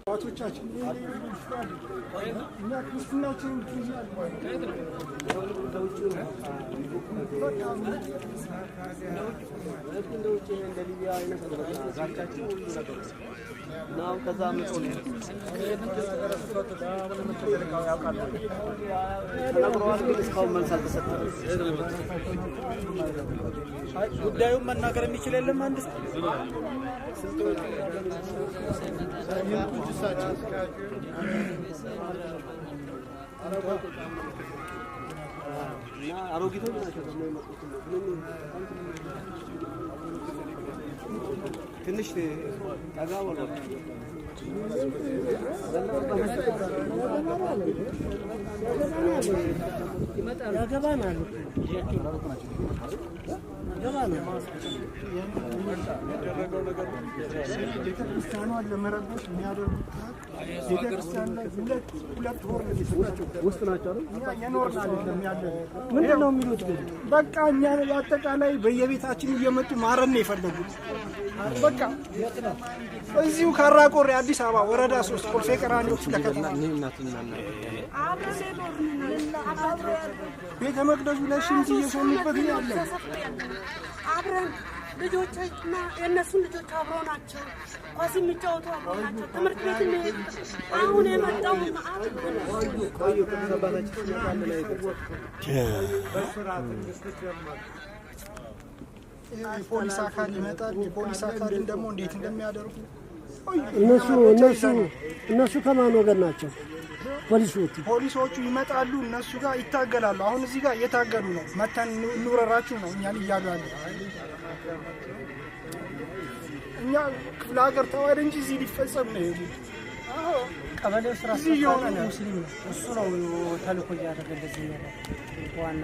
አባቶቻችን እና ክርስትናችን now kaza mito ne ጉዳዩን መናገር የሚችል የለም አንድ አሮጊቶች ናቸው ደግሞ የመጡት ትንሽ ጠጋ ወሎ ያገባናል ቤተክርስቲያኗን ለመረበሽ የሚያደርጉት ቤተክርስቲያን ላይ ሁለት ወር ውስጥ ናቸው የኖርን አይደለም ያለ ምንድን ነው የሚሉት ግን በቃ እኛ አጠቃላይ በየቤታችን እየመጡ ማረን ነው የፈለጉት በቃ እዚሁ ካራቆሬ አዲስ አበባ ወረዳ 3 ኮልፌ ቀራኒዮ ተከታተለ ቤተ መቅደሱ ላይ ሽንት እየሰሙበት ነው ያለው አብረን ልጆችና የነሱ ልጆች አብረው ናቸው ኳስ የሚጫወቱ አብረው ናቸው ትምህርት ቤት ነው አሁን የመጣው ቆዩ ከተሰባታችን ያለ ላይ ፖሊስ አካል ይመጣል ፖሊስ አካልን ደግሞ እንዴት እንደሚያደርጉ እነሱ ከማን ወገን ናቸው ፖሊሶቹ ይመጣሉ እነሱ ጋር ይታገላሉ አሁን እዚህ ጋር እየታገሉ ነው መተን እንውረራችሁ ነው እኛን እያሉ ያሉ እኛ ክፍለ ሀገር ተዋደ እንጂ እዚህ ሊፈጸም ነው ይሄ ቀበሌው ስራ ይሆነ ነው ሙስሊም ነው እሱ ነው ተልኮ ያደረገ እንደዚህ ነው ዋና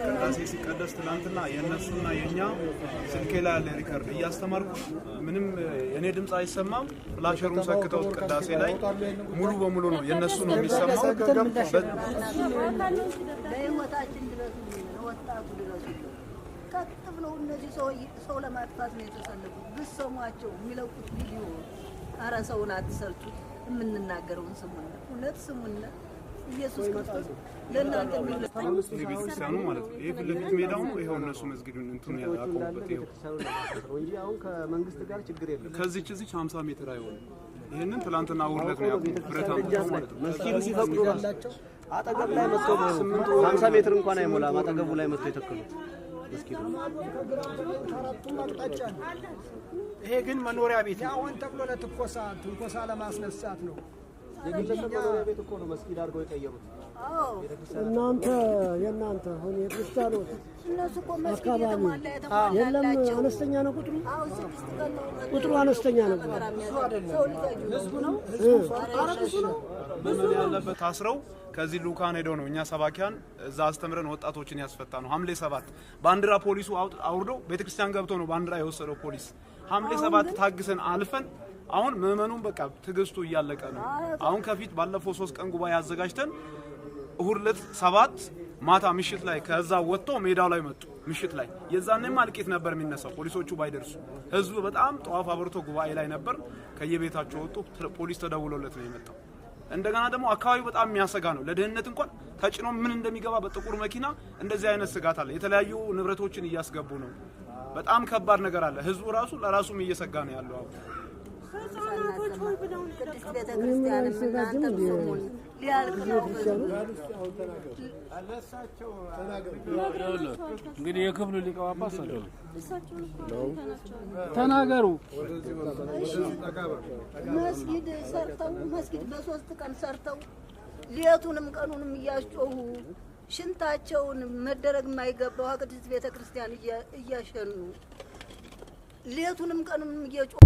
ቅዳሴ ሲቀደስ ትናንትና የእነሱና የኛ ስልኬ ላይ ያለ ሪከርድ እያስተማርኩ ምንም የኔ ድምጽ አይሰማም ፍላሸሩን ሰክተው ቅዳሴ ላይ ሙሉ በሙሉ ነው የነሱ ነው የሚሰማው ለህይወታችን ድረስ ወጣቱ ድረስ ከተብለው እነዚህ ሰው ለማጥፋት ነው የተሰለፉት ብሰሟቸው የሚለቁት ቪዲዮ አረ ሰውን አትሰልቱት የምንናገረውን ስሙና እውነት ስሙና ኢየሱስ ክርስቶስ ለእናንተ ቤተክርስቲያኑ ማለት ነው ይሄ ፍልፊት ሜዳው ነው ይሄው እነሱ መስጊዱን እንትን ያቆሙበት ይሄው እንጂ አሁን ከመንግስት ጋር ችግር የለም ከዚህች 50 ሜትር አይሆንም ይሄንን ትላንትና ውርደት ነው ያቆሙት ብረታም ማለት ነው መስጊዱ ሲፈቅዱ አጠገብ ላይ መጥቶ 50 ሜትር እንኳን አይሞላም አጠገቡ ላይ መጥቶ የተከሉት መስጊዱ ይሄ ግን መኖሪያ ቤት ነው አሁን ተብሎ ለትንኮሳ ለማስነሳት ነው የግለሰብ ቤት እኮ ነው መስጊድ አድርገው የቀየሩት የእናንተ አሁን የክርስቲያኖች እነሱ እኮ መስጊድ የለም አነስተኛ ነው ቁጥሩ አነስተኛ ነው እሱ አይደለም ህዝቡ ነው አረሱ ነው ምን ያለበት ታስረው ከዚህ ሉካን ሄዶ ነው እኛ ሰባኪያን እዛ አስተምረን ወጣቶችን ያስፈታ ነው ሐምሌ 7 ባንዲራ ፖሊሱ አውርዶ ቤተክርስቲያን ገብቶ ነው ባንዲራ የወሰደው ፖሊስ ሐምሌ 7 ታግሰን አልፈን አሁን መመኑን በቃ ትግስቱ እያለቀ ነው አሁን ከፊት ባለፈው 3 ቀን ጉባኤ አዘጋጅተን እሁርለት 7 ማታ ምሽት ላይ ከዛ ወጥቶ ሜዳው ላይ መጡ ምሽት ላይ የዛኔም አልቂት ነበር የሚነሳው ፖሊሶቹ ባይደርሱ ህዝቡ በጣም ጧፍ አብርቶ ጉባኤ ላይ ነበር ከየቤታቸው ወጡ ፖሊስ ተደውሎለት ነው የመጣው እንደገና ደግሞ አካባቢው በጣም የሚያሰጋ ነው ለደህንነት እንኳን ተጭኖ ምን እንደሚገባ በጥቁር መኪና እንደዚህ አይነት ስጋት አለ የተለያዩ ንብረቶችን እያስገቡ ነው በጣም ከባድ ነገር አለ ህዝቡ ራሱ ለራሱም እየሰጋ ነው ያለው አሁን ቅድስት ቤተክርስቲያን እናንተ ብሶሙን ሊያልቅ ነው እንግዲህ የክፍሉ ሊቀ ጳጳስ ተናገሩ መስጊድ በ3 ቀን ሰርተው ሌቱንም ቀኑንም እያስጮሁ ሽንታቸውን መደረግ የማይገባው ቅድስት ቤተክርስቲያን እያሸኑ ሌቱንም ቀኑንም እየጮሁ